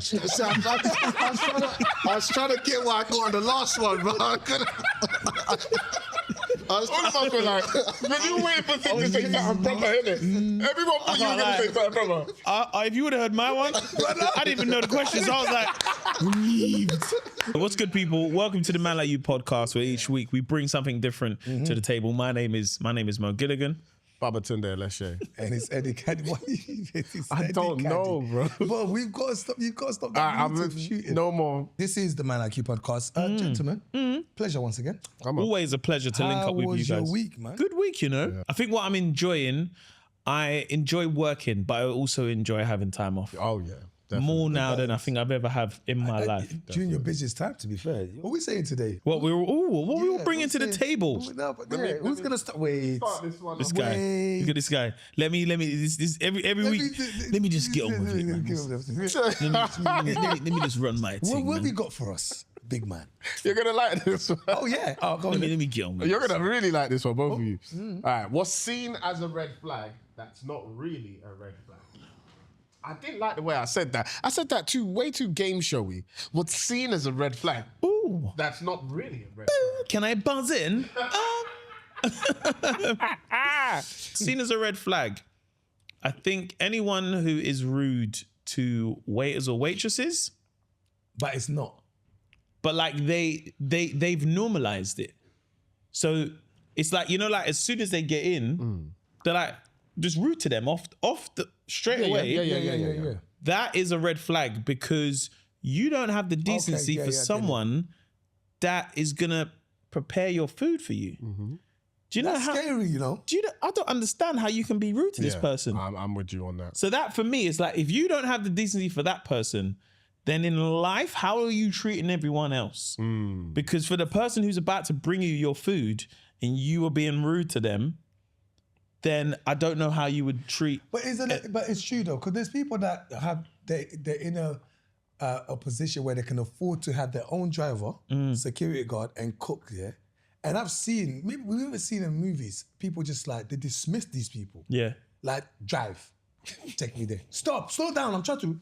I was trying to get what I got on the last one, but I couldn't. I was like, but you waiting for things to say something proper, innit? Everyone thought you were going to say something proper. If you would have heard my one, I didn't even know the question, so I was like, relieved. What's good, people? Welcome to the Man Like You podcast, where each week we bring something different to the table. My name is Mo Gilligan. Baba Tunde, let's share. And it's etiquette. I don't know, bro. But we've got to stop. You've got to stop that shooting. No more. This is the Man Like You podcast. Gentlemen, pleasure once again. Always a pleasure to link up with you guys. How was your week, man? Good week, you know. Yeah. I think what I'm enjoying, I enjoy working, but I also enjoy having time off. Oh, yeah. Definitely. More now than I think I've ever had in my life. During your busiest time, to be fair. What are we saying today? What we were bringing to the table. Who's going to start? Wait. This guy. Look at this guy. Let me this every week. Let me just get on with it, man. Let me just run my thing. What have you got for us, big man? You're going to like this one. Oh, yeah. Oh, go on. Let me get on with it. You're going to really like this one, both of you. All right. What's seen as a red flag that's not really a red flag? I didn't like the way I said that. I said that way too game showy. What's seen as a red flag? Ooh. That's not really a red flag. Can I buzz in? Seen as a red flag. I think anyone who is rude to waiters or waitresses. But it's not. But like they've normalized it. So it's like, you know, like as soon as they get in, they're like just rude to them off the straight away. Yeah. That is a red flag because you don't have the decency for someone that is gonna prepare your food for you. Mm-hmm. Do you know That's how scary, you know? I don't understand how you can be rude to this person. I'm with you on that. So that for me is like, if you don't have the decency for that person, then in life, how are you treating everyone else? Because for the person who's about to bring you your food and you are being rude to them, then I don't know how you would treat. But it's true though, because there's people that they're in a position where they can afford to have their own driver, security guard, and cook. Yeah, and I've seen, we've even seen in movies, people just like they dismiss these people. Yeah, like drive, take me there. Stop, slow down. I'm trying to.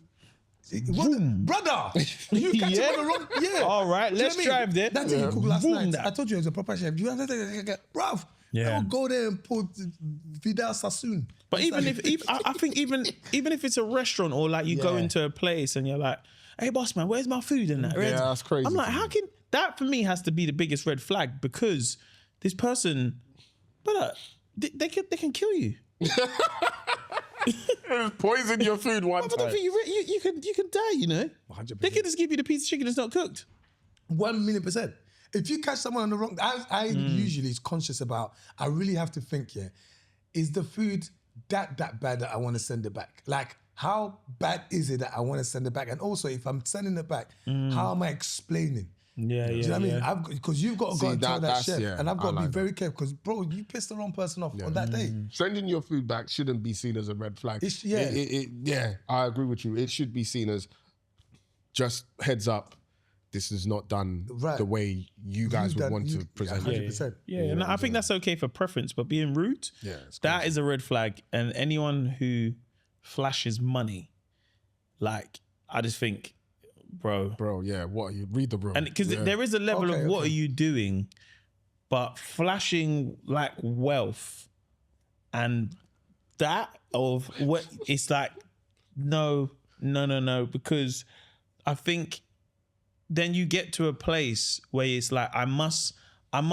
Brother, you catch him on the wrong. Yeah. All right, let's drive there. That's what you cooked last night. I told you it was a proper chef. You have to, bruv. Yeah. I'll go there and put Vidal Sassoon. But I think even if it's a restaurant or like you go into a place and you're like, hey boss man, where's my food and that? Yeah, that's crazy. I'm like, how can that for me has to be the biggest red flag because this person, brother, they can kill you. Poison your food one time. You can die, you know. 100%. They can just give you the piece of chicken that's not cooked. 1,000,000%. If you catch someone on the wrong, I usually is conscious about. I really have to think. Yeah, is the food that bad that I want to send it back? Like, how bad is it that I want to send it back? And also, if I'm sending it back, how am I explaining? Yeah, Do you know what I mean? Because you've got to go and tell that chef, and I've got to be very careful. Because bro, you pissed the wrong person off on that day. Sending your food back shouldn't be seen as a red flag. I agree with you. It should be seen as just heads up. This is not done the way you guys would want to present it. 100%. Yeah, and I think that's okay for preference, but being rude, that is a red flag. And anyone who flashes money, like, I just think, bro, yeah, what are you, read the room. And because there is a level of what are you doing, but flashing like wealth and that of what it's like, no, because I think then you get to a place where it's like, I must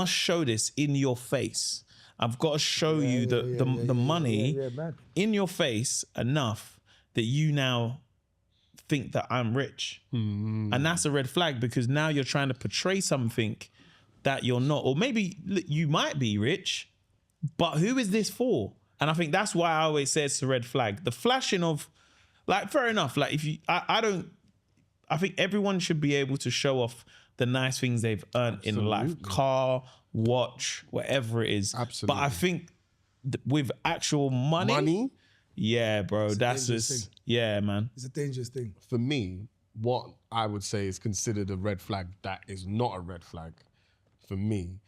show this in your face. I've got to show you the money in your face enough that you now think that I'm rich. And that's a red flag because now you're trying to portray something that you're not. Or maybe you might be rich, but who is this for? And I think that's why I always say it's a red flag. The flashing of, like, fair enough. Like, if you, I think everyone should be able to show off the nice things they've earned in life. Car, watch, whatever it is. Absolutely. But I think with actual money, yeah, bro, that's just, yeah, man. It's a dangerous thing. For me, what I would say is considered a red flag that is not a red flag. For me,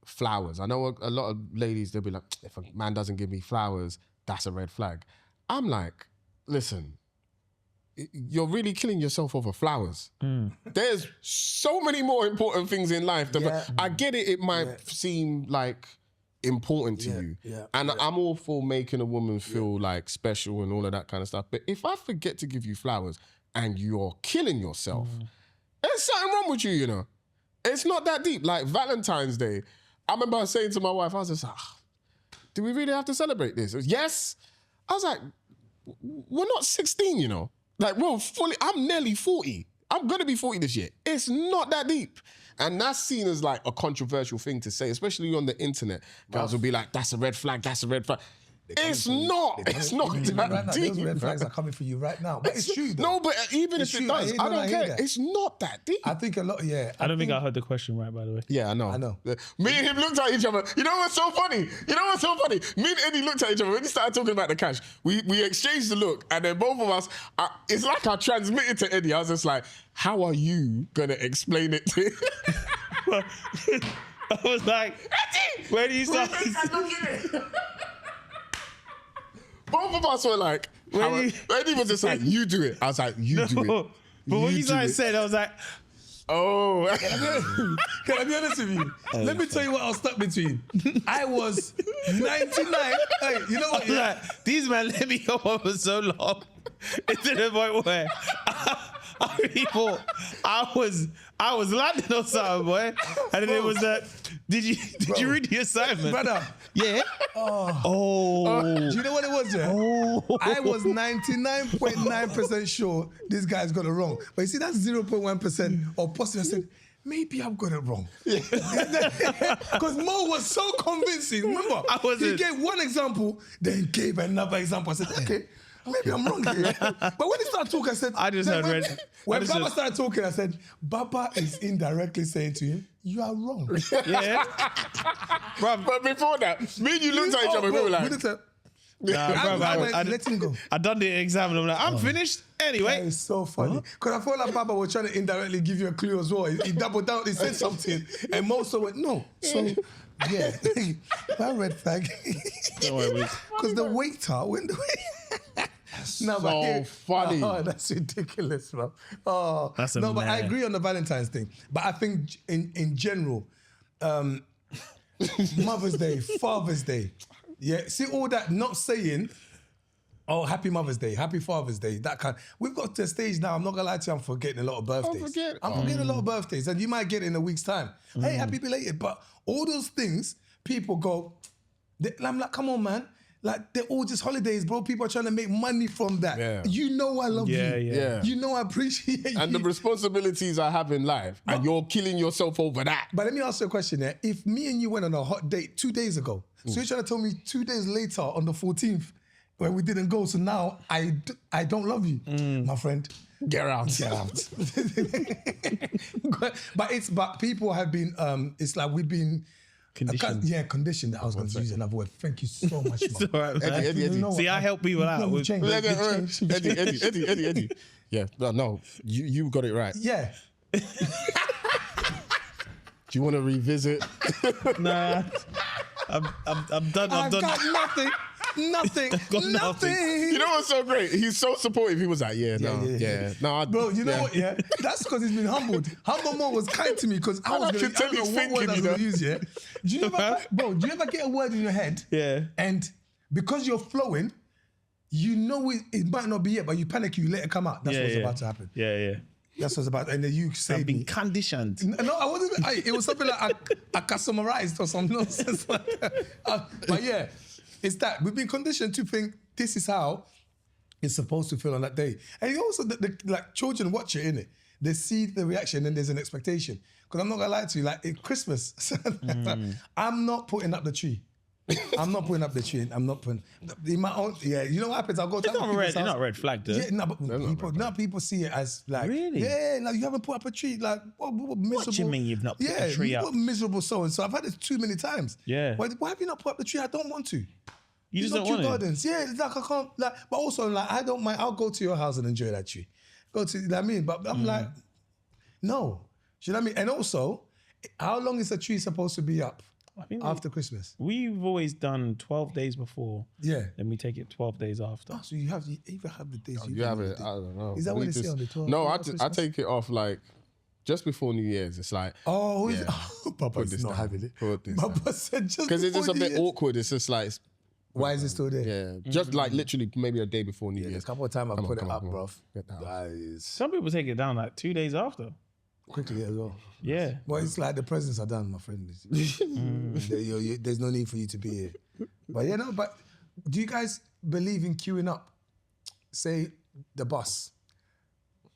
flowers. I know a lot of ladies, they'll be like, if a man doesn't give me flowers, that's a red flag. I'm like, listen, you're really killing yourself over flowers. There's so many more important things in life. I get it. It might seem like important to you. And I'm all for making a woman feel like special and all of that kind of stuff. But if I forget to give you flowers and you're killing yourself, there's something wrong with you, you know. It's not that deep. Like Valentine's Day, I remember saying to my wife, I was just like, do we really have to celebrate this? Yes. I was like, we're not 16, you know. Like, I'm nearly 40. I'm going to be 40 this year. It's not that deep. And that's seen as like a controversial thing to say, especially on the internet. Girls will be like, that's a red flag, that's a red flag. It's not that deep. Those red flags are coming for you right now. But it's true, though. No, but even if it does, I don't care. It's not that deep. I think a lot, I don't think I heard the question right, by the way. Yeah, I know. Me and him looked at each other. You know what's so funny? Me and Eddie looked at each other. When he started talking about the cash, we exchanged the look, and then both of us, it's like I transmitted to Eddie. I was just like, how are you going to explain it to him? I was like, Eddie! Where do you start? Both of us were like, Eddie was just like, you do it. I was like, you do it. But when you guys said, I was like, oh. Can I be honest with you? Let me tell you what I was stuck between. I was 99. Hey, you know what? Like, these men let me go on for so long. It's to the point where I really thought I was landing on something, boy. And then it was that. Did you read the assignment, brother? Yeah. Do you know what it was? Yeah. I was 99.9% sure this guy's got it wrong. But you see, that's 0.1% or possible. I said, maybe I've got it wrong. Because Mo was so convincing. Remember, he gave one example, then gave another example. I said, okay, maybe I'm wrong here. But when he started talking, I said, I just heard red. When Baba started talking, I said, Baba is indirectly saying to him, you are wrong. Yeah. But before that, me and you looked at each other, we were like, let him go. I done the exam and I'm like, I'm finished anyway. That is so funny. Because I felt like Baba was trying to indirectly give you a clue as well. He doubled down, he said something, and Mo also went, no. So, yeah, that red flag. Don't worry, because the waiter went the way. So funny. Oh, that's ridiculous, bro. Oh, that's no, but I agree on the Valentine's thing. But I think in general, Mother's Day, Father's Day, yeah. See all that not saying, oh, Happy Mother's Day, Happy Father's Day, that kind. We've got to a stage now. I'm not gonna lie to you. I'm forgetting a lot of birthdays. I'm forgetting a lot of birthdays, and you might get it in a week's time. Hey, happy belated. But all those things, people go. I'm like, come on, man. Like, they're all just holidays, bro. People are trying to make money from that. Yeah. You know I love you. Yeah. You know I appreciate you. And the responsibilities I have in life, and you're killing yourself over that. But let me ask you a question there. If me and you went on a hot date 2 days ago, so you're trying to tell me 2 days later on the 14th, when we didn't go, so now I don't love you, my friend. Get out. But people have been, it's like we've been, conditioned. Conditioned. I was going to use another word. Thank you so much, man. Right, Eddie. See, I help people out. Eddie. Yeah, no, you got it right. Yeah. Do you want to revisit? Nah, I'm done. I've got nothing. Nothing. You know what's so great? He's so supportive. He was like, no. Bro, you know what? Yeah, that's because he's been humbled. Humble Mo was kind to me because I was going to tell you what word I was going to use. Yeah. Do you ever get a word in your head? Yeah. And because you're flowing, you know it might not be it, but you panic, you let it come out. That's what's about to happen. Yeah. That's what's about. And then you say, I've been conditioned. No, I wasn't. It was something like I customarized or some nonsense like that. But yeah. It's that we've been conditioned to think this is how it's supposed to feel on that day. And also, like children watch it, innit? They see the reaction and there's an expectation. Because I'm not going to lie to you, like at Christmas, I'm not putting up the tree. I'm not putting up the tree. I'm not putting in my own. Yeah, you know what happens? I'll go to it's not red flag, though. Yeah, no, but people see it as like, really? Yeah, like you haven't put up a tree. Like, what miserable? What do you mean you've not put a tree up? What miserable so and so. I've had this too many times. Yeah. Why have you not put up the tree? I don't want to. You just don't want to? Gardens. Yeah, it's like I can't. Like, but also like I don't mind. I'll go to your house and enjoy that tree. Go to. You know what I mean, but I'm like, no. Do you know what I mean? And also, how long is a tree supposed to be up? I think after Christmas. we've always done 12 days before. Yeah. Then we take it 12 days after. Oh, so you even have the days You have it. I don't know. Is that what We they say just- on the 12th? No, Is I that I Christmas? take it off like just before New Year's. It's like Oh, Yeah. Papa's this not down. having it. Put this Papa said just because it's just a before bit New Year's. awkward. It's just like Why is it still there? yeah, just like literally maybe a day before New There's Year's. a couple of times I Come on, put it come on, up, come on. bro. Get that out. That is Some people take it down like 2 days after. quickly as well. Yeah. Well, it's like the presents are done, my friend. There's no need for you to be here. But but do you guys believe in queuing up? Say the bus,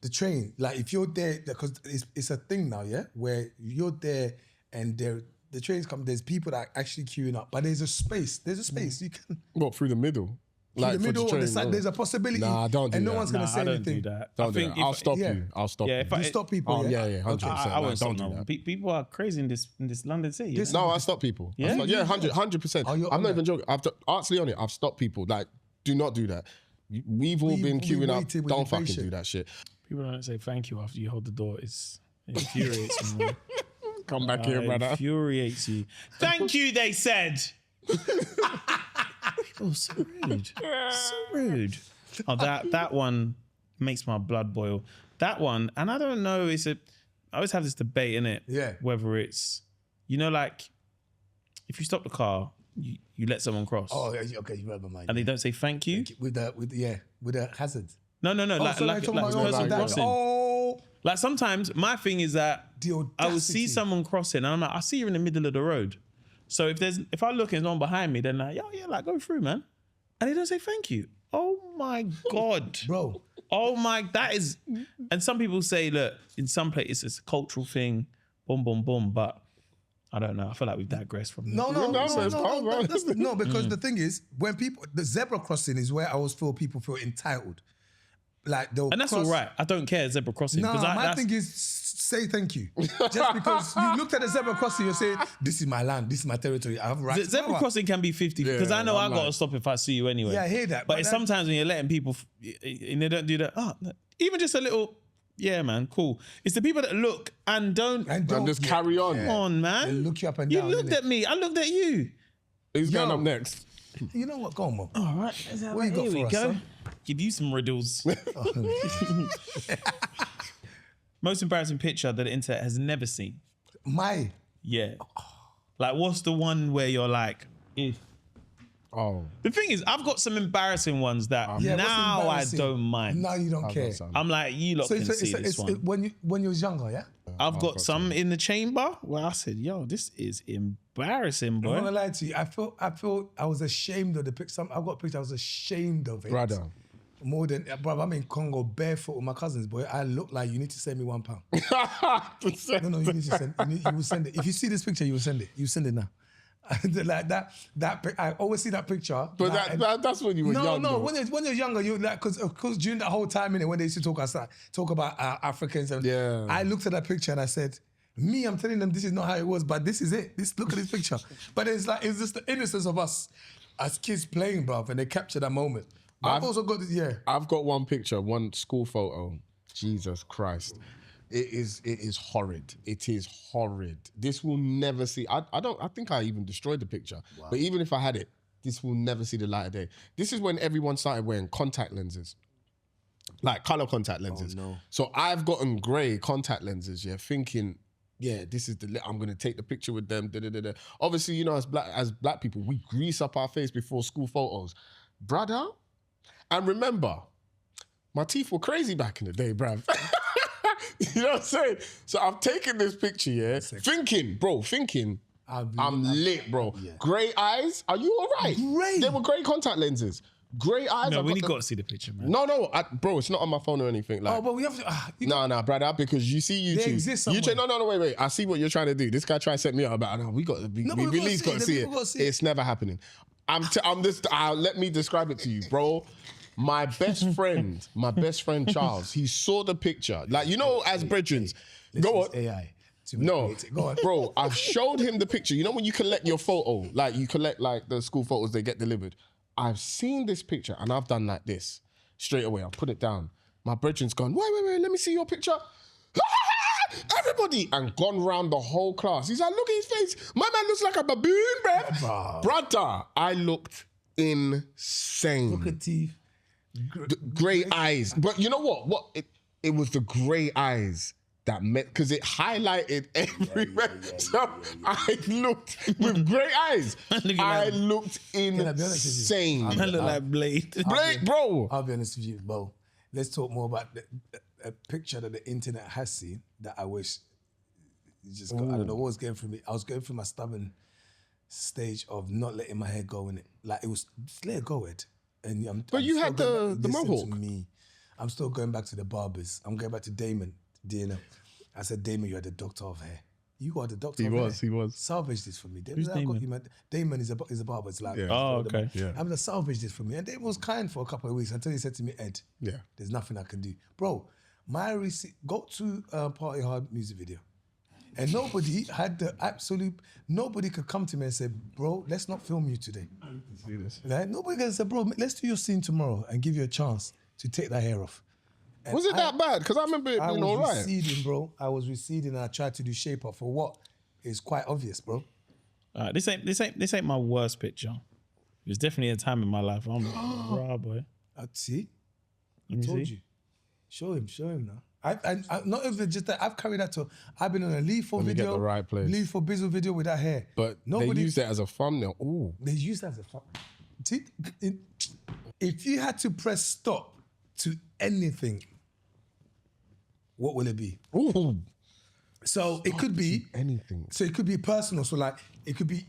the train. Like if you're there, because it's a thing now, yeah, where you're there and the trains come. There's people that are actually queuing up, but there's a space. There's a space you can. What through the middle? Through the for middle or train, the side, no. there's a possibility. Nah, don't do and no that. one's gonna say I don't anything. do that. Don't I do think that. I'll stop yeah. you. I'll stop Yeah, you. if I- You stop people. yeah, 100%. I won't Like, stop don't do no. that. People are crazy in this London city. This- No, I stop people. Yeah? 100%. Oh, you're I'm on not that? even joking. Actually on it, I've stopped people. Like, do not do that. We've all been we queuing up. waited with Don't the fucking patient. do that shit. People don't say thank you after you hold the door. It infuriates me. Come back here, It brother. infuriates you. Thank you, they said. Oh, so rude. So rude. Oh, that one makes my blood boil. That one, and I don't know, I always have this debate in it. Yeah. Whether it's, like, if you stop the car, you let someone cross. Oh, okay, you remember mine. And they don't say thank you. with the hazard. No. Like so like you're talking about person that. crossing. Oh, Like sometimes my thing is that the I will audacity. see someone crossing and I'm like, I see you in the middle of the road. So if I look and there's no one behind me, then like, yeah, like go through, man. And they don't say thank you. Oh my God. bro. Oh my, that is, and some people say, look, in some places it's a cultural thing, boom, boom, boom, but I don't know. I feel like we've digressed from this. No, it's calm, bro. no, because the thing is, when the zebra crossing is where I always feel people feel entitled. Like they'll And that's cross. all right. I don't care, zebra crossing. No, 'cause my thing is say thank you. Just because you looked at the zebra crossing, you're saying, this is my land, this is my territory, I have a right to Zebra power. crossing can be 50 because I know I'm I got to like- stop if I see you anyway. Yeah, I hear that, But but it's that- sometimes when you're letting people, and they don't do that, even just a little, yeah, man, cool. It's the people that look and don't. And And just carry on. Come on, man. They look you up and You down, looked innit? at me. I looked at you. Who's going Yo. up next? You know what? Go on, Mo. All right. What you got Here for we us, go. son? Give you some riddles. Most embarrassing picture that the internet has never seen. My, Yeah. Like, what's the one where you're like, eh. Oh, The thing is, I've got some embarrassing ones that yeah, what's now I embarrassing? don't mind. Now you don't care. some. I'm like, you lot So can see this one. when you was younger, yeah? I've got some in the chamber where I said, yo, this is embarrassing, I'm not boy. gonna lie to you. I feel I was ashamed of the picture. I've got a picture. I was ashamed of it. brother. More than, bro. I'm in Congo barefoot with my cousins, boy. I look like you need to send me £1. No, you need to send. You will send it. If you see this picture, you will send it. You send it now. Like that. I always see that picture. But like, that's when you were young. No. though. When you're younger, you like because during that whole time in it when they used to talk about Africans and Yeah. I looked at that picture and I said, I'm telling them this is not how it was, but this is it. Look at this picture. But it's just the innocence of us as kids playing, bruv, and they capture that moment. But I've also got this, yeah. I've got one picture, one school photo. Jesus Christ. It is horrid. It is horrid. This will never see. I think I even destroyed the picture. Wow. But even if I had it, this will never see the light of day. This is when everyone started wearing contact lenses. Like color contact lenses. Oh, no. So I've gotten grey contact lenses, yeah, thinking, yeah, this is I'm gonna take the picture with them. Obviously, you know, as black people, we grease up our face before school photos. Brother. And remember, my teeth were crazy back in the day, bruv. You know what I'm saying? So I've taken this picture, yeah, thinking I'm lit, bro. Yeah. Grey eyes, are you all right? Grey. They were grey contact lenses. Grey eyes. No, I've we got got to see the picture, man. No, bro, it's not on my phone or anything. Like, Oh, but we have to. no, brother, because you see YouTube. They exist somewhere. YouTube, no, wait. I see what you're trying to do. This guy tried to set me up about, no, we got to be, No, we but we at least got to see people gotta it. see it. It's never happening. Let me describe it to you, bro. My best friend Charles, he saw the picture. Like, you know, as brethrens, go on. AI. No, Go on. bro, I've showed him the picture. You know when you collect your photo, like you collect like the school photos, they get delivered. I've seen this picture and I've done like this straight away. I'll put it down. My brethren's gone, wait, let me see your picture. everybody, and gone round the whole class. He's like, look at his face. My man looks like a baboon, bruv. Brother, I looked insane. Look at teeth. Grey eyes. But you know what? It was the grey eyes that meant, because it highlighted everywhere. I looked with grey eyes. I looked insane. I look like Blade. Blade, bro. I'll be honest with you, bro. Let's talk more about a picture that the internet has seen that I wish just got, I don't know what was going through me. I was going through my stubborn stage of not letting my hair go in it. Like, it was, just let it go, Ed. And but you had the mohawk. I'm still going back to the barbers. I'm going back to Damon. I said, Damon, you're the doctor of hair. You are the doctor of hair. He was. Salvage this for me. Damon, Who's Damon? Damon is a barber. It's like, okay. Yeah. I'm gonna salvage this for me. And Damon was kind for a couple of weeks until he said to me, Ed, there's nothing I can do. Bro, my receipt, go to Party Hard music video. And nobody had the absolute, nobody could come to me and say, bro, let's not film you today. I need to see this. Like, nobody can say, bro, let's do your scene tomorrow and give you a chance to take that hair off. And was it that bad? Because I remember it being all right. I was receding, bro. I was receding and I tried to do shape up for what is quite obvious, bro. This ain't my worst picture. It was definitely a time in my life. I'm like, rah, boy. See? I Let me told see. you. Show him now. I not even just that. I've carried that to. I've been on a Leave for Let me video, get the right place. Leave for Bizzle video with that hair. But they used it as a thumbnail. Ooh. They use that as a See, if you had to press stop to anything, what will it be? Ooh. So it could be anything. So it could be personal. So like it could be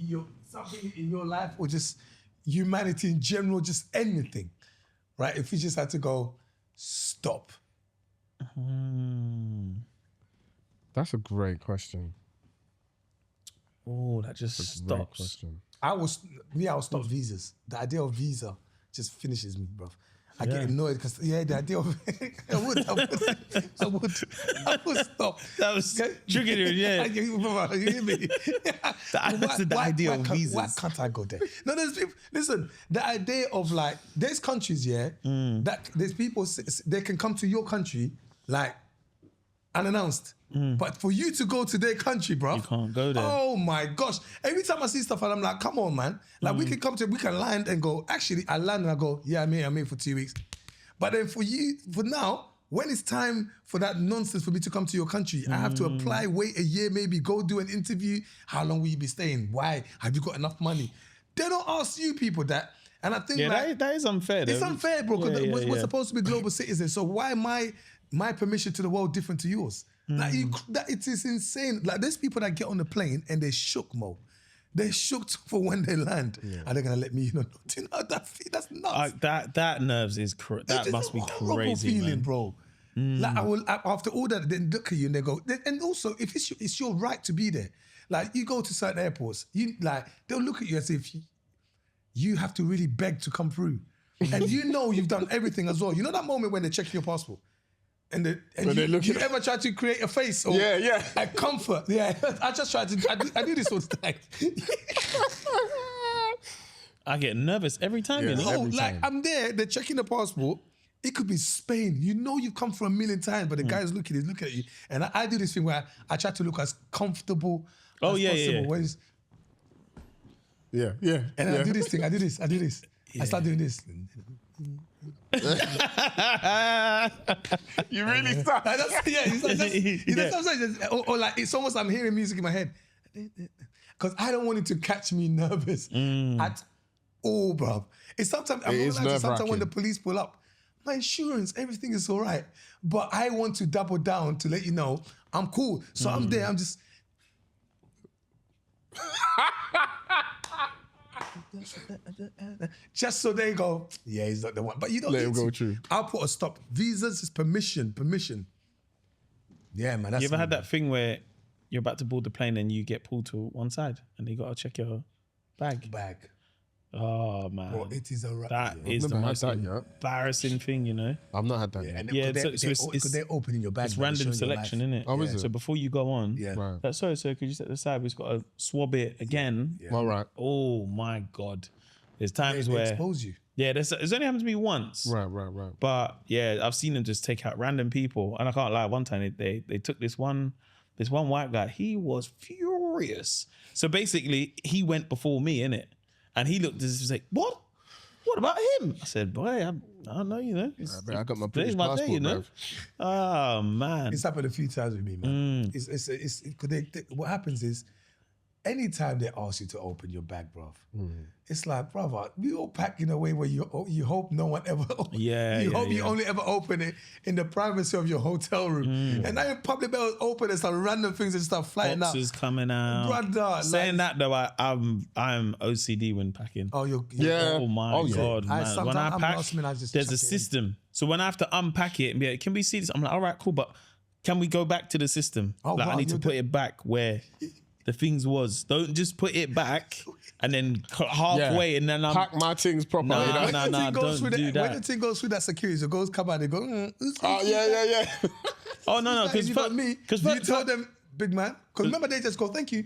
something in your life or just humanity in general, just anything, right? If you just had to go stop. That's a great question. Oh, that just Great stops. question. I will stop visas. The idea of visa just finishes me, bruv. I get annoyed because the idea of I would stop. That was triggering, yeah. You hear me? The idea of visas. Why can't I go there? No, there's people. Listen, the idea of like there's countries, that there's people they can come to your country like unannounced. But for you to go to their country, bro, You can't go there. Oh my gosh! Every time I see stuff, and I'm like, "Come on, man! Like we can land and go." Actually, I land and I go, "Yeah, I'm here for 2 weeks." But then for now, when it's time for that nonsense for me to come to your country, I have to apply, wait a year, maybe go do an interview. How long will you be staying? Why? Have you got enough money? They don't ask you people that. And I think that is unfair. it's unfair, bro. Because we're supposed to be global citizens. So why my permission to the world different to yours? Like it is insane. Like there's people that get on the plane and they shook, Mo. They're shook for when they land. Are they gonna let me? That's nuts. That nerves is that must be crazy, feeling, man. bro. Like I will after all that, then look at you and they go. And also, if it's your right to be there. Like you go to certain airports, they'll look at you as if you have to really beg to come through, and you've done everything as well. You know that moment when they check your passport. And you ever try to create a face or a comfort? Yeah, I just tried to. I do this all the time. I get nervous every time. Yeah. You know? Every time. I'm there. They're checking the passport. It could be Spain. You've come for a million times, but the guy's looking at you. And I do this thing where I try to look as comfortable as possible. Yeah. And I do this thing. I do this. I start doing this. You really start. Sometimes or like it's almost I'm hearing music in my head because I don't want it to catch me nervous at all, bruv. It's sometimes when the police pull up, my insurance, everything is all right, but I want to double down to let you know I'm cool. So I'm there. I'm just. Just so they go, yeah, he's not the one. But you don't let need him to. go through. I'll put a stop. Visas is permission. Yeah, man. That's You ever had that thing where you're about to board the plane and you get pulled to one side and you got to check your bag? Oh, man. Bro, it is a That is the never had most that yet. embarrassing thing, you know? I've not had that yet. Yeah, because they're opening your bag. It's random selection, isn't it? Oh, is it? So before you go on, Right. that's so could you set aside? We've got to swab it again. All right. Oh my God. There's times They where expose you. Yeah, it's only happened to me once. Right. But yeah, I've seen them just take out random people, and I can't lie. One time they took this one white guy. He was furious. So basically, he went before me, innit? And he looked as if he's like, "What? What about him?" I said, "Boy, I don't know, you know. I got my British my passport, day, you know." bruv. Oh man, It's happened a few times with me, man. What happens is, anytime they ask you to open your bag, bruv, it's like, brother, we all pack in a way where you hope no one ever you only ever open it in the privacy of your hotel room. And now in public bells open, there's some random things and stuff flying out. boxes coming out. Brother, Saying that though, I'm OCD when packing. Oh, Yeah. Oh my Oh, yeah. God, man. When sometimes I I'm pack, last minute, I just there's chuck a it in. system. So when I have to unpack it and be like, can we see this? I'm like, all right, cool, but can we go back to the system? Oh, like wow, I need to you're put it back where the things was. Don't just put it back and then cut halfway and then I'm... Pack my things properly. Nah, you know? nah, When the thing goes don't through do that. When the thing goes through that security, it goes come out, they go, Oh, yeah. Oh, no, Because you got me, you tell them... them, big man, because remember they just go, thank you.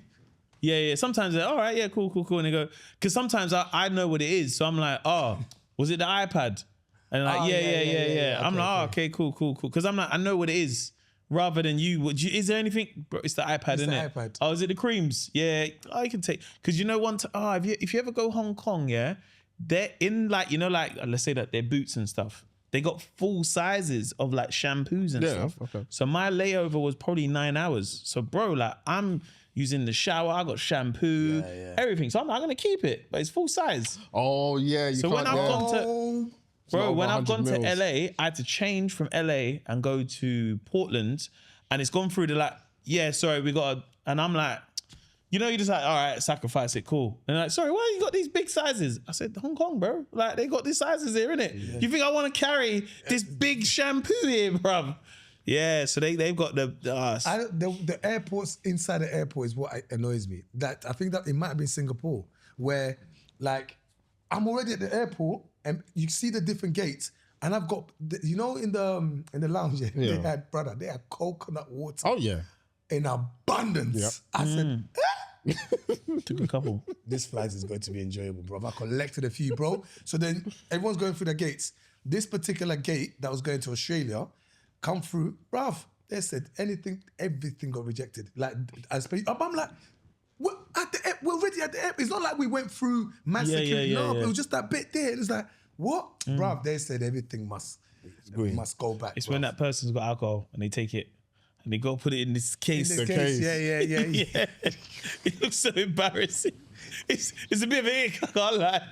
Yeah. Sometimes they're, all right, yeah, cool. And they go... Because sometimes I know what it is. So I'm like, oh, was it the iPad? And like, Oh, yeah. I'm Okay, like, oh, okay, cool. Because I'm like, I know what it is. Rather than you, is there anything? Bro, it's the iPad, isn't it? iPad. Oh, is it the creams? Yeah, I can take. Because you know, if you ever go Hong Kong, yeah, they're in like, you know, like, let's say that they're boots and stuff. They got full sizes of like shampoos and stuff. Okay. So my layover was probably 9 hours. So bro, like I'm using the shower, I got shampoo, everything. So I'm like, I'm going to keep it, but it's full size. Oh, yeah. You So can't, when I've gone to... Bro, not when over I've gone 100 to mils. LA, I had to change from LA and go to Portland, and it's gone through the like, yeah, sorry, we got to, and I'm like, you know, you just like, all right, sacrifice it, cool. And they're like, sorry, why you got these big sizes? I said, Hong Kong, bro. Like, they got these sizes here, innit? Yeah. You think I want to carry this big shampoo here, bruv? Yeah, so they've got The airports, inside the airport is what annoys me. That I think that it might have been Singapore, where like I'm already at the airport and you see the different gates, and I've got in the lounge they had coconut water. Oh, yeah. In abundance. Yep. I said, took a couple. this flight is going to be enjoyable, bro. I collected a few, bro. So then everyone's going through the gates. This particular gate that was going to Australia, come through, bruv. They said everything got rejected. Like, I'm like, we're already at the airport. It's not like we went through mass security. No, it was just that bit there. It's like, what? Bruv, they said everything must go back. It's when that person's got alcohol and they take it and they go put it in this case. In the case. Yeah. Yeah. It looks so embarrassing. It's a bit of an ick, I can't lie.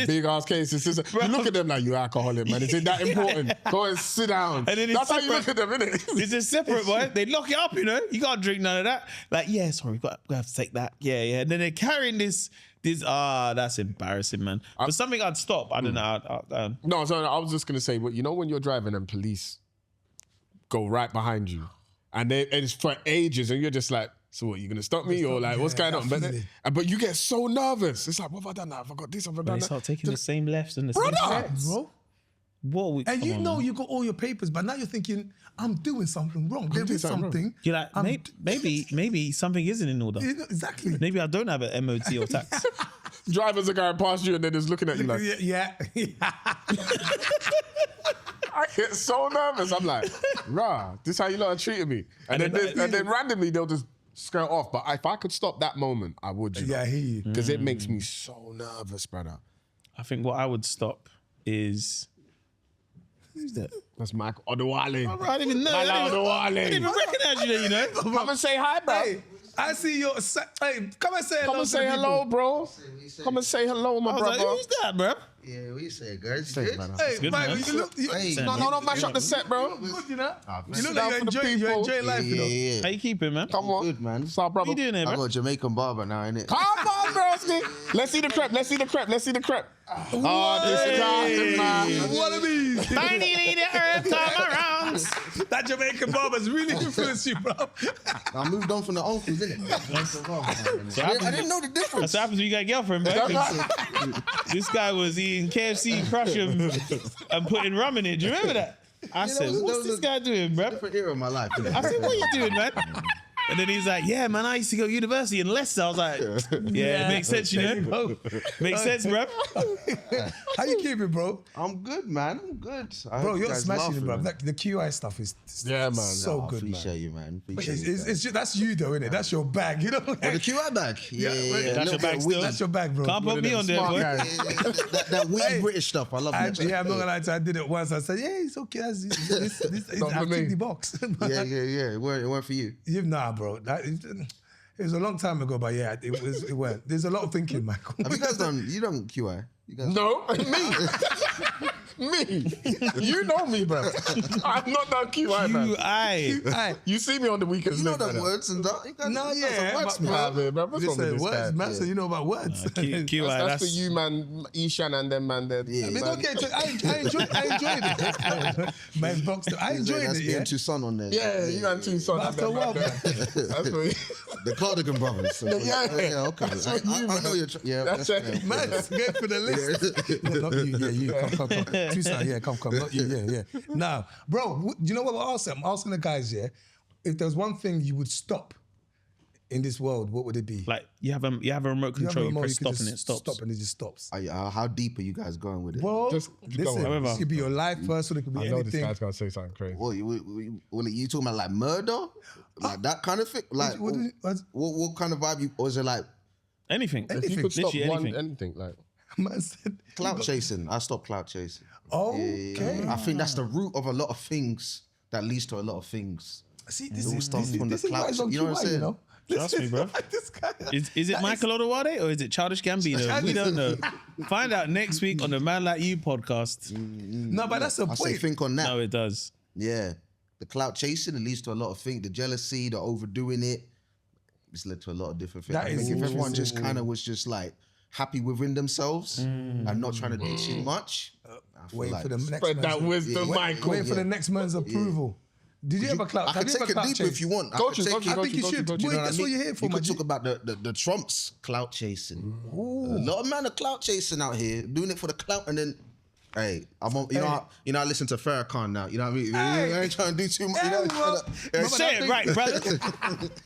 Big ass cases. You look at them like, you alcoholic, man. Is it that important? Go and sit down. And then That's how you look at them, innit? It's a separate one. They lock it up, you know. You can't drink none of that. Like, yeah, sorry, we have to take that. Yeah. And then they're carrying this. That's embarrassing, man. But something I'd stop. I don't know. No, so I was just gonna say, but you know when you're driving and police go right behind you, and it's for ages, and you're just like, so what? You gonna stop me or like what's going on? But you get so nervous. It's like, what have I done now? Have I got this? Have I done They that? start taking the same lefts and the same rights. Bro. What? And you know you got all your papers, but now you're thinking, I'm doing something wrong. There is something. You're like, maybe something isn't in order. Exactly. Maybe I don't have an MOT or tax. Drivers are going past you and they're just looking at you like, Yeah. I get so nervous. I'm like, rah, this how you lot are treating me. And then randomly they'll just skirt off. But if I could stop that moment, I would. Yeah, I hear you. Because it makes me so nervous, brother. I think what I would stop is... Who's that? That's Michael Odewale. I didn't even know. I didn't even recognize you there, you know? Come and say hi, bro. Hey, I see your... Hey, come and say hello. Come and say hello, bro. Come and say hello, my I was brother. like, who's that, bro? Yeah, what you say, guys? Say it, Good? man. Hey, good, Mike, man. you look... Hey, No, don't mash up the set, bro. Good, you know? You sit look down like for the you're people. enjoying life, you know? Yeah. How you keeping, man? Come on. Good, man. What's up, brother? What you doing there, I bro? got a Jamaican barber now, innit? Come on, broski. Let's see the crepe. Let's see the crepe. Let's see the crepe. Oh, this guy, man. One of these. Finally, the earth come around. That Jamaican barber's really influenced you, bro. I moved on from the uncles, innit? I didn't know the difference. That's what happens when you got a girlfriend, bro. This guy was eating KFC Crush and putting rum in it. Do you remember that? I said, what's this guy doing, bro? Different era of my life, innit? I said, what are you doing, man? And then he's like, yeah, man, I used to go to university in Leicester. I was like, yeah, it makes sense, you know? Makes sense, bro. How you keeping, bro? I'm good, man. I'm good. Bro, you're smashing it, bro. Man. The QI stuff is Yeah, man. so I good, man. appreciate you, man. It's just, that's you though, innit? That's your bag, you know? Oh, the QI bag. Yeah. That's your bag still. That's your bag, bro. Can't put me on there, boy. That witty British stuff. I love that. Yeah, I'm not gonna lie to you. I did it once. I said, yeah, it's okay. This I ticked the box. Yeah. It weren't for you. Nah, bro. It was a long time ago, but yeah, it went. There's a lot of thinking, Michael. Have you guys done QI? You guys No, me. You know me, bro. I'm not that QI, man. QI. You see me on the weekends. You know them words and that. You guys No, you yeah, know some but- words, man. man. What's wrong with Listen, this words guy? matter. You know about words. QI, That's for you, man. Ishan and them, man. Yeah. I mean, okay, I enjoyed it. Man, box. I enjoyed That's it. me Yeah. and Tucson on there. Yeah, you and two sons. But after a while, man. That's for you. The Cardigan brothers. So, Yeah. Okay. I know you're. Yeah, That's it. Man, let's go for the list. No, not you. Yeah, you. Come. Tucson, yeah, come. Not you. Yeah. Now, bro, do you know what I'm asking? I'm asking the guys, yeah, if there's one thing you would stop in this world, what would it be? Like, you have a remote You have a control, you remote, press you stop can and it just stops. Stop and it just stops. How deep are you guys going with it? Well, Just go listen, on. this could be your life first, or it could be I know this anything. guy's gonna say something crazy. What you talking about, like murder, like that kind of thing? Like what kind of vibe? Or is it like Anything. If you could stop Literally anything, like Man said, clout chasing? I stopped clout chasing. okay. I think that's the root of a lot of things that leads to a lot of things. See, It this all is starts from the why clout. it's on You know what I'm QI, saying? you know? Trust me, bro. This guy. Is it Michael Odewale or is it Childish Gambino? We don't know. Find out next week on the Man Like You podcast. No, but that's a I say point. think on that. No, it does. Yeah. The clout chasing, it leads to a lot of things. The jealousy, the overdoing it, it's led to a lot of different things. That I is think if everyone interesting. just kind of was just like happy within themselves and not trying to do too much. I feel Waiting like for the next spread that man's, wisdom, Michael. waiting for the next man's approval. Did you ever clout? I could take it deeper if you want. I Go could to, take go it- to, I go think to, you go to, should. go to. you know Wait, what that's I what mean? you're here for, You man. could talk about the Trumps clout chasing. A lot of men are clout chasing out here, doing it for the clout, and then, hey, I listen to Farrakhan now. You know what I mean? I ain't trying to do too much. You know, Hey, bro. Yeah, Say it right, brother.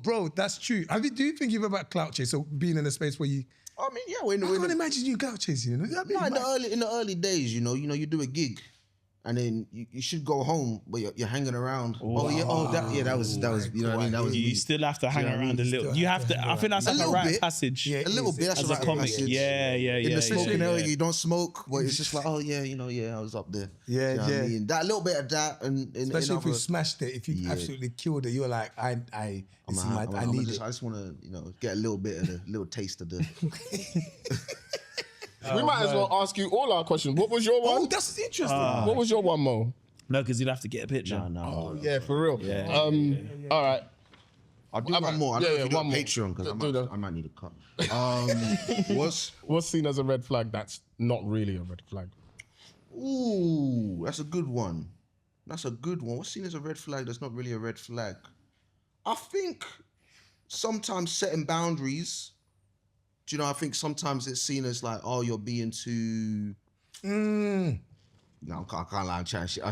Bro, that's true. Do you think you've ever clout chase? So being in a space where you, I mean, yeah, when I can't imagine you clout chasing. You know, that'd be no, mad. in the early days, you you do a gig, and then you should go home, but you're hanging around. That was you know what I mean. That was You me. still have to hang know what I around a mean? little. You have to. I think that's A like a little rite of bit. passage. Yeah, A little bit. That's as a a right comic. passage. Yeah. In the smoking area, yeah. you don't smoke, but it's just like, oh yeah, I was up there. Yeah, You know what I yeah. mean? That little bit of that, and Especially if you other- smashed it, if you Yeah. absolutely killed it, you're like, I need it. I just want to, get a little bit of the little taste of the. We might as well ask you all our questions. What was your Oh, one? that's interesting. What was your one, Mo? No, because you'd have to get a picture. Oh, yeah, for real. Yeah. All right. I'll do Alright. one more. I Yeah, don't know yeah, if you one got more. Patreon because Do that. I might need a cut. What's seen as a red flag that's not really a red flag? Ooh, that's a good one. What's seen as a red flag that's not really a red flag? I think sometimes setting boundaries. Do you know? I think sometimes it's seen as like, oh, you're being too. No, I can't lie. I'm trying shit. I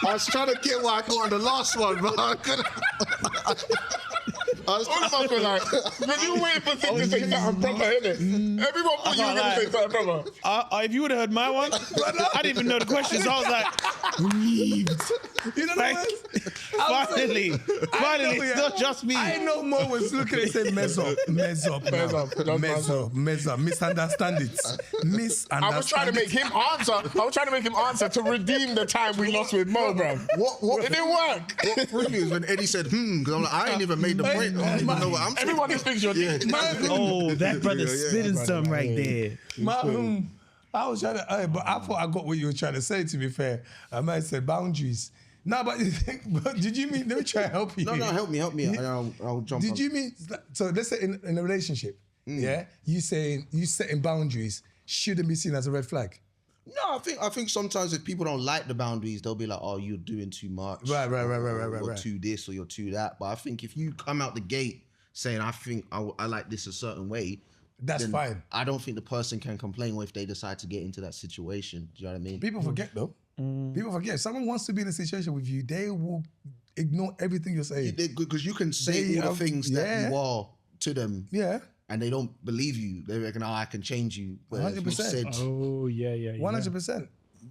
was trying to get what I got on the last one, but I couldn't. All of us were like, but you waiting for things to say something proper, innit? Everyone thought you were going to say something proper. If you would have heard my one, I didn't even know the question, so I was like, relieved. You know Like, what? finally, it's not just me. I know Mo was looking and said, mess up, misunderstand it. Misunderstand I was trying to make him answer. To redeem the time we lost with Mo, bro. It didn't work. What threw me is when Eddie said, because I'm like, I ain't even made the point. I don't even know what I'm saying. Everyone just thinks you're Oh, that brother's spitting some right there. I was trying to, but I thought I got what you were trying to say, to be fair. I might have said boundaries. No, but did you mean, let me try and help you. No, help me. And I'll jump Did on. you mean, so let's say in a relationship, yeah, you setting boundaries shouldn't be seen as a red flag. No, I think sometimes if people don't like the boundaries, they'll be like, oh, you're doing too much. Right. You're too this or you're too that. But I think if you come out the gate saying, I think I like this a certain way, That's then fine. I don't think the person can complain if they decide to get into that situation. Do you know what I mean? People forget though. People forget. If someone wants to be in a situation with you, they will ignore everything you're saying. Because you can say all the things that you are to them. Yeah. And they don't believe you. They reckon, I can change you. But if you 100%. said, Oh yeah. 100%.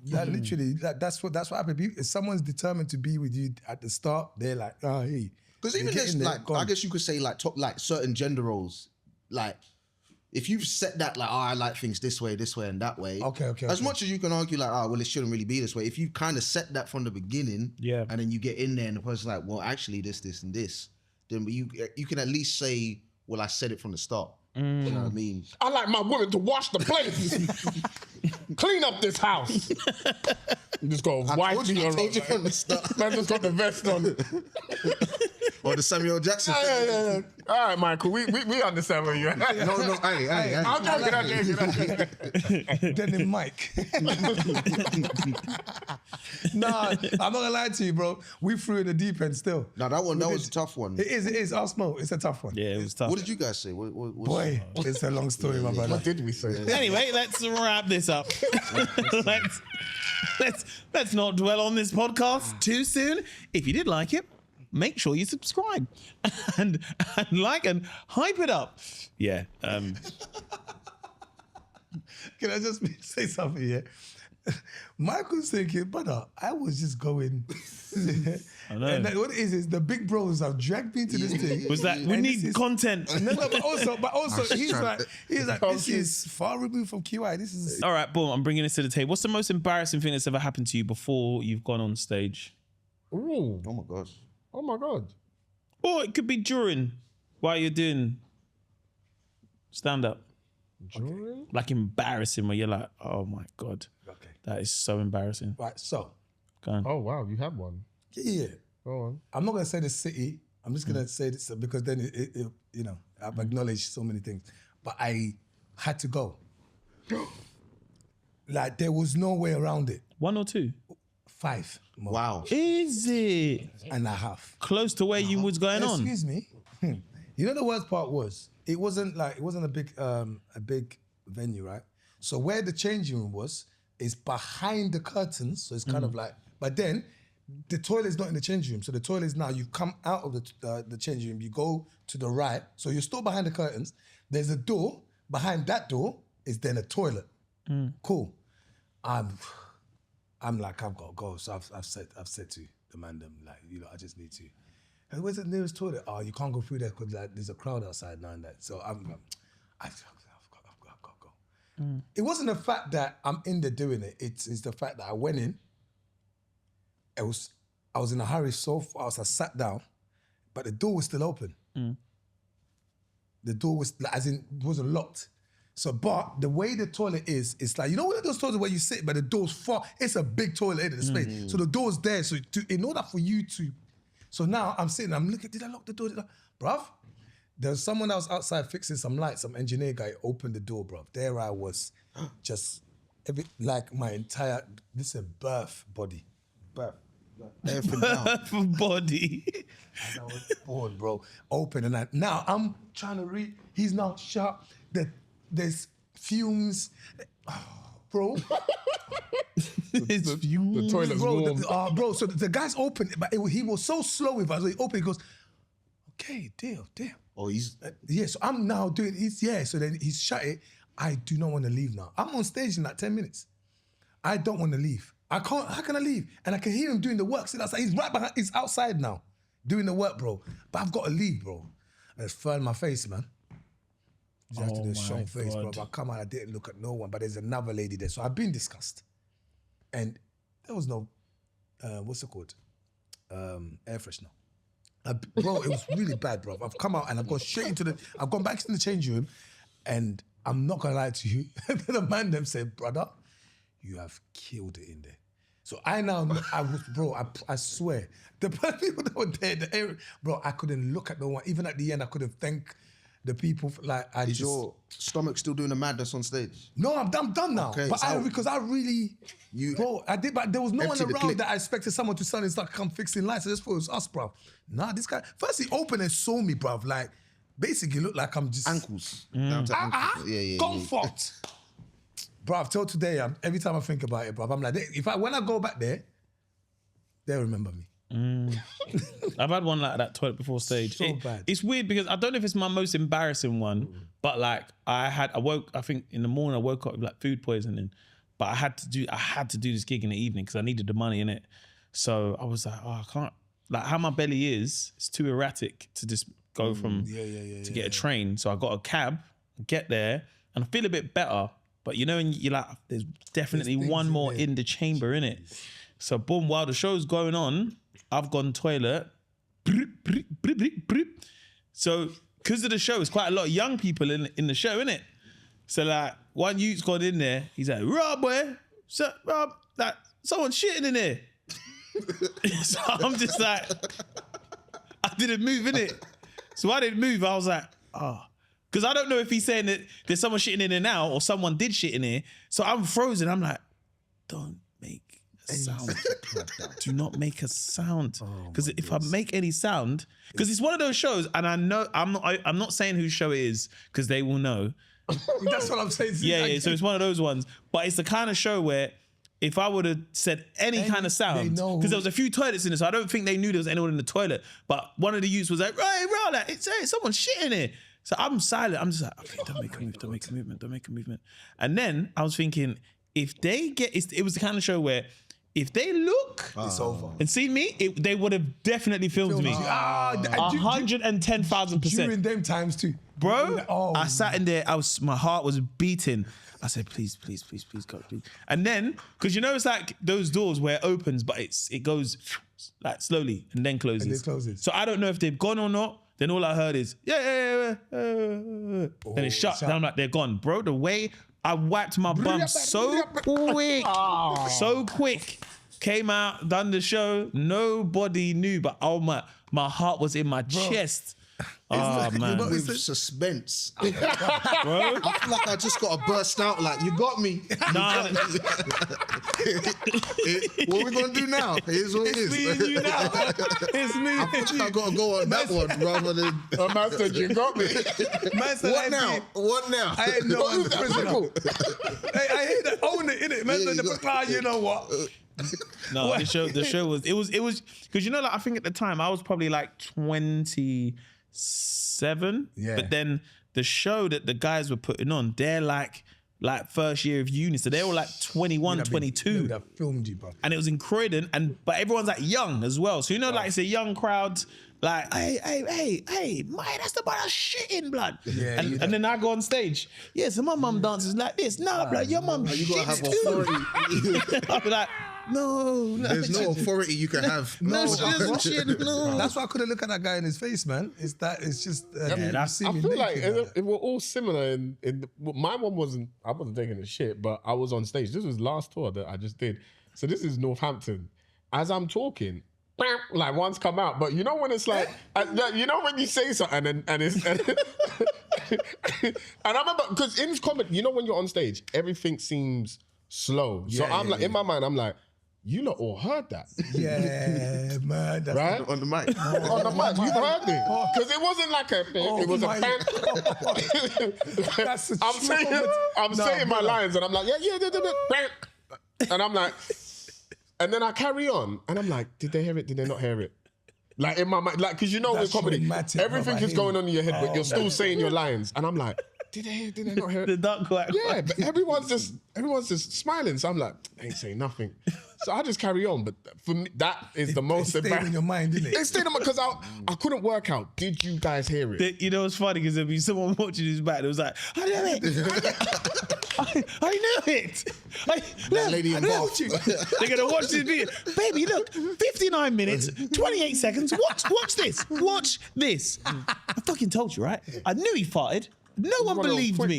That literally, that's what happened. If someone's determined to be with you at the start, they're like, oh, hey. because even there's like, I guess you could say like certain gender roles, like if you've set that like, I like things this way, and that way. Okay. As much as you can argue like, well, it shouldn't really be this way. If you kind of set that from the beginning, and then you get in there and the person's like, well, actually this, and this, then you can at least say, well, I said it from the start. You know what I mean? I like my women to wash the plates, clean up this house. You just got a white tee on. told you from the start. Man just got the vest on. Or the Samuel Jackson. Yeah. All right, Michael, we understand where you're at. No, hey. I'm joking. Then Mike. Nah, I'm not gonna lie to you, bro. We threw in the deep end still. Now that was a tough one. It is. Osmo, it's a tough one. Yeah, it was tough. What did you guys say? Boy, it's a long story, my brother. What did we say? Anyway, let's wrap this up. let's not dwell on this podcast too soon. If you did like it, make sure you subscribe and like and hype it up. Yeah. Can I just say something here? Michael's thinking, brother, I was just going. I know. And what it is the big bros have dragged me into this thing. Was that we need content? No, but also he's like, this is far removed from QI. This is All right, boom. I'm bringing this to the table. What's the most embarrassing thing that's ever happened to you before you've gone on stage? Ooh. Oh my gosh. Oh my God. Or it could be during, while you're doing stand up. During? Like embarrassing, where you're like, oh my God, okay. that is so embarrassing. Right, so Go on. Oh wow, you had one. yeah. Go on. I'm not gonna say the city. I'm just gonna say this because then it you know, I've acknowledged so many things. But I had to go. Like there was no way around it. 1 or 2? 5 more. Wow. Is it And a half. close to where you was going on? Excuse me. You know the worst part was it wasn't a big venue, right? So where the changing room was is behind the curtains, so it's kind of like. But then the toilet's not in the changing room, so the toilet is now. You come out of the changing room, you go to the right, so you're still behind the curtains. There's a door. Behind that door is then a toilet. Cool. I'm like, I've got to go. So I've said to the man, them like, you know, I just need to. And where's the nearest toilet? Oh, you can't go through there because like, there's a crowd outside now and that. So I've got to go. It wasn't the fact that I'm in there doing it. It's the fact that I went in. I was in a hurry so fast. I sat down, but the door was still open. The door was as in it wasn't locked. So, but the way the toilet is, it's like, you know, one of those toilets where you sit, but the door's far. It's a big toilet in the space. So the door's there. So in order for you to, so now I'm sitting, I'm looking, did I lock the door? Bruv, there's someone else outside fixing some lights, some engineer guy opened the door, bruv. There I was, just, like my entire, this is a birth body. Everything down. Body. And I was born, bro. Open and now I'm trying to read. He's now shut. There's fumes, bro. The toilet's warm. Bro. So the guy's open, but he was so slow with us. So he opened. He goes, "Okay, deal." Oh, he's Yeah. So I'm now doing. So then he's shut it. I do not want to leave now. I'm on stage in like 10 minutes. I don't want to leave. I can't. How can I leave? And I can hear him doing the work. See, outside. He's right behind. He's outside now, doing the work, bro. But I've got to leave, bro. And it's fur in my face, man. You have to do a strong face, bro. But I come out, I didn't look at no one. But there's another lady there, so I've been discussed, and there was no, what's it called, air freshener. Bro, it was really bad, bro. I've come out and I've gone straight into I've gone back to the changing room, and I'm not gonna lie to you. The man them said, brother, you have killed it in there. So I swear, the people that were there, bro, I couldn't look at no one. Even at the end, I couldn't thank the people. Is your stomach still doing the madness on stage? No, I'm done now. Okay, but because I really, I did, but there was no one around that I expected someone to suddenly start come fixing lights. I just thought it was us, bro. Nah, this guy, first he opened and saw me, bro. Like, basically looked like I'm just... Ankles. Down to ankles. Yeah. Comfort. Bro, till today, every time I think about it, bro, I'm like, when I go back there, they'll remember me. I've had one like that toilet before stage. So bad. It's weird because I don't know if it's my most embarrassing one, but like I think in the morning I woke up with like food poisoning, but I had to do this gig in the evening because I needed the money in it. So I was like, oh, I can't, like how my belly is, it's too erratic to just go from to get a train. So I got a cab, get there, and I feel a bit better. But you know, and you're like, there's definitely one more in the chamber, innit? So boom, while the show's going on, I've gone toilet. So because of the show, it's quite a lot of young people in the show, innit? So like one youth's gone in there, he's like, Rob, boy, Rob, like someone's shitting in there. So I'm just like, I didn't move, innit? So I didn't move. I was like, oh. Because I don't know if he's saying that there's someone shitting in there now or someone did shit in here. So I'm frozen. I'm like, don't make a sound. Do not make a sound. Because if I make any sound, because it's one of those shows, and I know I'm not saying whose show it is because they will know. That's what I'm saying. Yeah. So it's one of those ones. But it's the kind of show where if I would have said any kind of sound, because there was a few toilets in there, so I don't think they knew there was anyone in the toilet. But one of the youths was like, right, like, it's someone's shit in here. So I'm silent. I'm just like, okay, don't make a movement. And then I was thinking, if they get, it was the kind of show where if they look it's over. And see me, they would have definitely filmed me. 110,000%. During them times too. Bro, I sat in there, my heart was beating. I said, please, God, please. And then, because you know it's like those doors where it opens, but it goes like slowly and then closes. So I don't know if they've gone or not. Then all I heard is, then it shut. Then I'm like, they're gone. Bro, the way I wiped my bum so quick, came out, done the show, nobody knew, but my heart was in my chest. Oh, man. With suspense. Bro? I feel like I just got to burst out like, you got me. Nah. What are we going to do now? Here's what it is. Me and you now. It's me I think I got to go on that one rather than... Man said, you got me. What now? What now? I ain't no Don't lose that, Michael. Hey, I hear that. Own it, innit? Man said, you know what? No, the show was because you know, like I think at the time I was probably like 27. Yeah. But then the show that the guys were putting on, they're like first year of uni, so they were like 21, 22. That filmed you, bro. And it was in Croydon, but everyone's like young as well. So you know, like it's a young crowd. Like, hey, man, that's the man that's shitting, blood. Yeah, and then I go on stage. Yeah, so my mum dances like this. Nah, blood, your mum You got to have shits too. authority. I'll be like, no. There's no authority you can have. No, she doesn't shit. No. That's why I couldn't look at that guy in his face, man. It's just. I feel like it were all similar. In my one wasn't. I wasn't taking a shit, but I was on stage. This was last tour that I just did. So this is Northampton. As I'm talking, like one's come out, but you know when it's like, you know when you say something and it's and I remember because in comedy, you know when you're on stage, everything seems slow. So I'm like in my mind, I'm like, you lot all heard that. Yeah, man. That's right? On the mic. On the mic, you heard it. Because it wasn't like a thing, it was a bang. That's I'm saying my lines and I'm like, bang. And I'm like, and then I carry on and I'm like, did they hear it? Did they not hear it? Like in my mind, like, because you know with comedy, traumatic, everything is going on in your head, but you're still saying your lines. And I'm like, did they not hear it? The duck quack. Yeah, but everyone's just smiling. So I'm like, they ain't saying nothing. So I just carry on. But for me, that is the most It stayed in your mind, didn't it? It stayed in my, because I couldn't work out. Did you guys hear it? You know, it's funny because there'd be someone watching his back that was like, I knew it. I knew it. That lady involved. They're going to watch this video. Baby, look, 59 minutes, 28 seconds. Watch this. Watch this. I fucking told you, right? I knew he farted. No one believed me.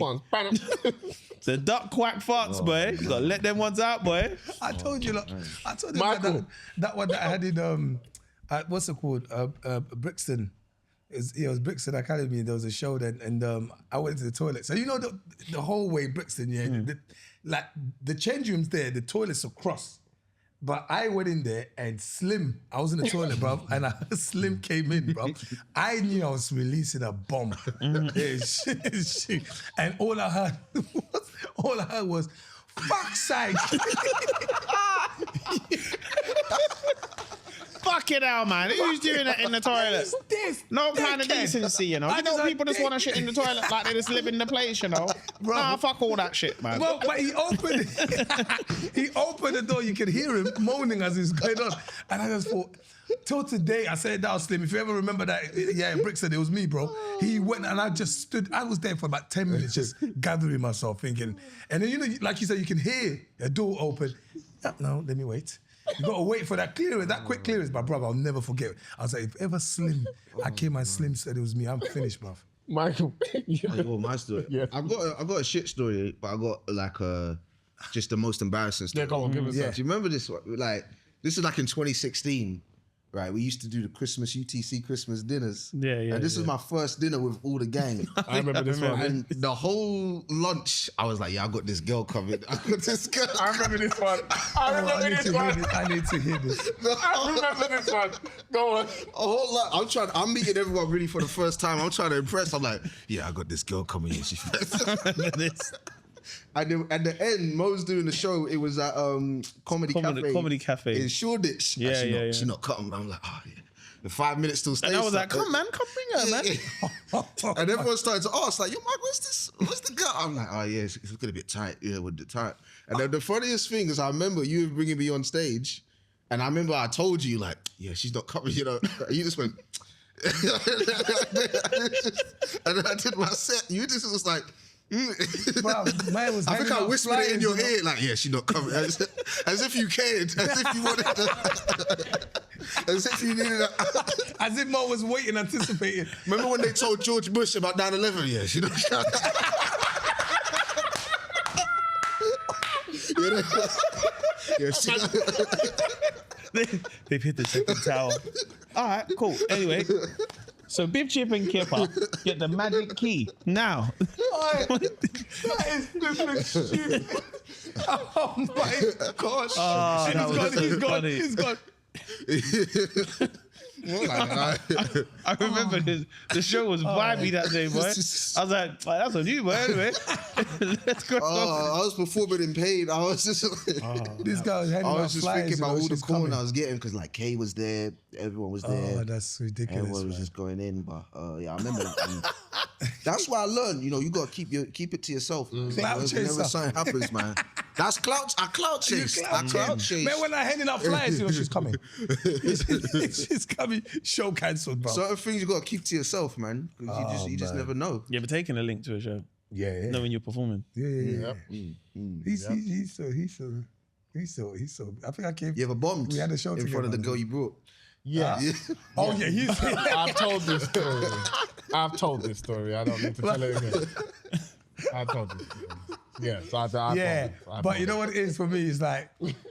The duck quack farts, boy. You got to let them ones out, boy. I told you, look. I told you Michael. that one that I had in what's it called? Brixton. It was Brixton Academy. There was a show then, and I went to the toilet. So you know the whole way Brixton, the change rooms there, the toilets are cross. But I went in there and Slim, I was in the toilet, bro, and Slim came in, bro. I knew I was releasing a bomb. And all I heard was, fuck's sake. Fucking hell, man. Who's doing that in the toilet? No kind of decency, you know. You know people just want to shit in the toilet like they just live in the place, you know. Nah, fuck all that shit, man. Well, but he opened the door. You could hear him moaning as he's going on. And I just thought, till today, I said it down, Slim. If you ever remember that, in Brixton, it was me, bro. He went and I just stood. I was there for about 10 minutes just gathering myself, thinking. And then, you know, like you said, you can hear a door open. No, let me wait. You got to wait for that clearance, that quick clearance. My brother, I'll never forget. I was like, if ever Slim, I came and Slim said it was me, I'm finished, bruv. Michael. Oh, my story. Yeah. I got a shit story, but I got like just the most embarrassing story. Yeah, go on, give us that. Do you remember this one? Like, this is like in 2016. Right, we used to do the Christmas UTC Christmas dinners. Yeah. And this was my first dinner with all the gang. I remember this one. And the whole lunch, I was like, yeah, I got this girl coming. I got this girl. I remember this one. I need to hear this. I remember this one. Go on. A whole lot. I'm meeting everyone really for the first time. I'm trying to impress. I'm like, yeah, I got this girl coming in. She's And then at the end, Mo's doing the show. It was at Comedy Cafe in Shoreditch. Yeah. She's not coming. I'm like, oh yeah. The 5 minutes still stays. And I was like, come man, come bring her, man. And everyone started to ask, like, yo, Mike, what's this? What's the girl? I'm like, oh yeah, it's gonna be tight. Yeah, with the tight. And then the funniest thing is, I remember you bringing me on stage, and I remember I told you, like, yeah, she's not coming. You know, you just went. And then I did my set. You just was like. Bro, man was I think I whispered it in your flyers, ear, like, yeah, she's not coming. As if you cared, as if you wanted to, as if you needed a, as if Mo was waiting, anticipating. Remember when they told George Bush about 9/11? Yeah, she don't. Yeah, They've hit the second tower. All right, cool. Anyway, so Bib Chip and Kipper get the magic key now. That is flipping stupid. Oh my gosh. Oh, And he's gone. I remember the show was vibey that day, boy. I was like, that's on you, boy. Anyway, let's go. I was performing in pain. I was just This guy was handing I out was just flyers, thinking about you know, all the she's corn coming. I was getting because like Kay was there, everyone was there. Oh, that's ridiculous. Everyone was man. just going in, but yeah, I remember. That's why I learned. You know, you gotta keep it to yourself. Clout Whenever chaser. something happens, man. That's clout. I clout chase. I clout chase. Man, when I handing out flyers, you know, she's coming. She's coming. Show cancelled, bro. Certain things you gotta keep to yourself, man. Because you just never know. You ever taken a link to a show? Yeah. Knowing you're performing? Yeah. He's so. I think I came. You ever bombed We had a show in together, front of the man. girl you brought? Yeah. Oh yeah, he's. I've told this story. I don't need to tell it again. I told this story. Yeah, so I told Yeah, this. I but told you know what it is for me? It's like,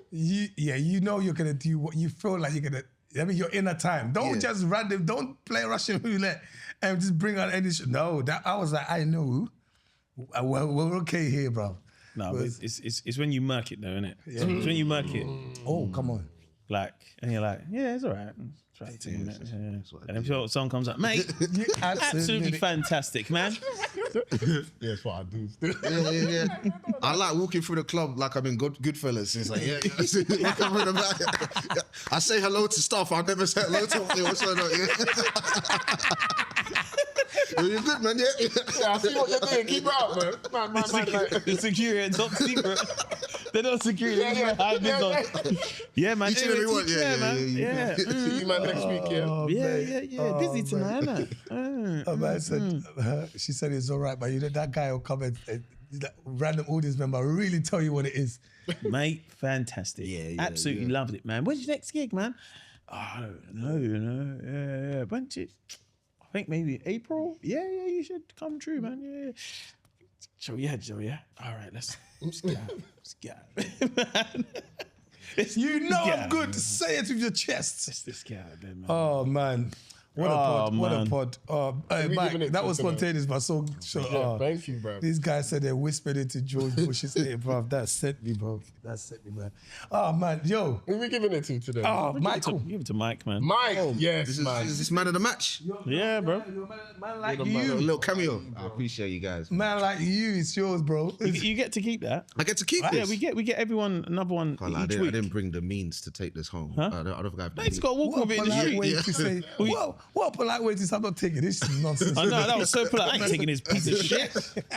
you know you're gonna do what you feel like you're gonna. I mean, your inner time. Don't just random. Don't play Russian roulette and just bring out any. No, that I was like, I know. We're okay here, bro. No, but it's when you murk it though, isn't it? Yeah. It's when you murk it. Oh, come on. Like, and you're like, yeah, it's all right. Try to take it. And if someone comes up, mate, absolutely fantastic, man. Yeah, that's what I do. Yeah. I like walking through the club like I'm in Goodfellas. It's like, like I'm in the back. I say hello to stuff. I never say hello to what's going on. You're good, man. Yeah, I see what you're doing. Keep it up, man. Man. The security and top secret. They're not security. Yeah, man. Each and every one. Yeah. See you, man, next week, yeah. Yeah. Busy tonight, innit? Oh, man said, she said it's all right, but you know that guy will come and that random audience member really tell you what it is. Mate, fantastic. Absolutely loved it, man. When's your next gig, man? Oh, I don't know, you know. Yeah. Bunch it. I think maybe April. Yeah, you should come true, man. Yeah. Show yeah. All right, let's get out. You know I'm good. Say it with your chest. Let's get out of there, man. Oh man. What a pod. What a man. pod. Hey, we Mike, giving it that to was today? spontaneous, but so Yeah, thank you, bro. These guys said they whispered into George Bush's ear, bro. That set me, bro. That set me, man. Oh, man. Yo. Who we giving it to today? Oh, Michael. Give it to Mike, man. Mike, yes, Is man. this man of the match? Yeah, bro. Man like A you. little cameo. I appreciate you guys. Man like you, it's yours, bro. You get to keep that. I get to keep Yeah, this. we get everyone another one Can't lie, I each didn't, I week. didn't bring the means to take this home. Huh? I don't think I have the He's means. got to walk What with a it in the polite street. way to say, what a polite way to say, I'm not taking this nonsense. I know, that was so polite. I ain't taking his piece of shit.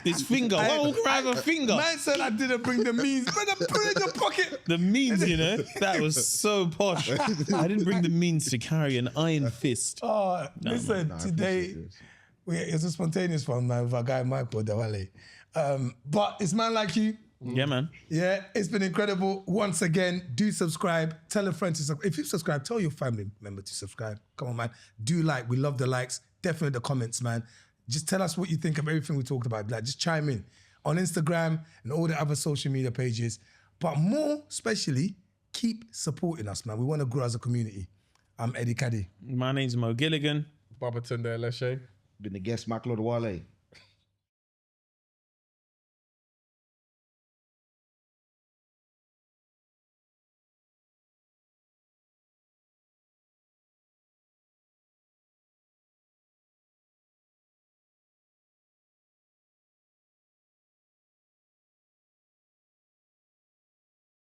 His finger. Why walk around with a finger? Man said I didn't bring the means. Brother, put it in your pocket. The means, you know, that was so posh. I didn't bring the means to carry an iron fist. Listen, I today, appreciate it's a spontaneous one, man, with our guy Michael Odewale. But it's man like you. Yeah, man. Yeah, it's been incredible. Once again, do subscribe. Tell a friend to subscribe. If you subscribe, tell your family member to subscribe. Come on, man. Do like. We love the likes. Definitely the comments, man. Just tell us what you think of everything we talked about. Like, just chime in on Instagram and all the other social media pages. But more especially, keep supporting us, man. We want to grow as a community. I'm Eddie Caddy. My name's Mo Gilligan. Babatunde Leshe. Been the guest, Michael Odewale.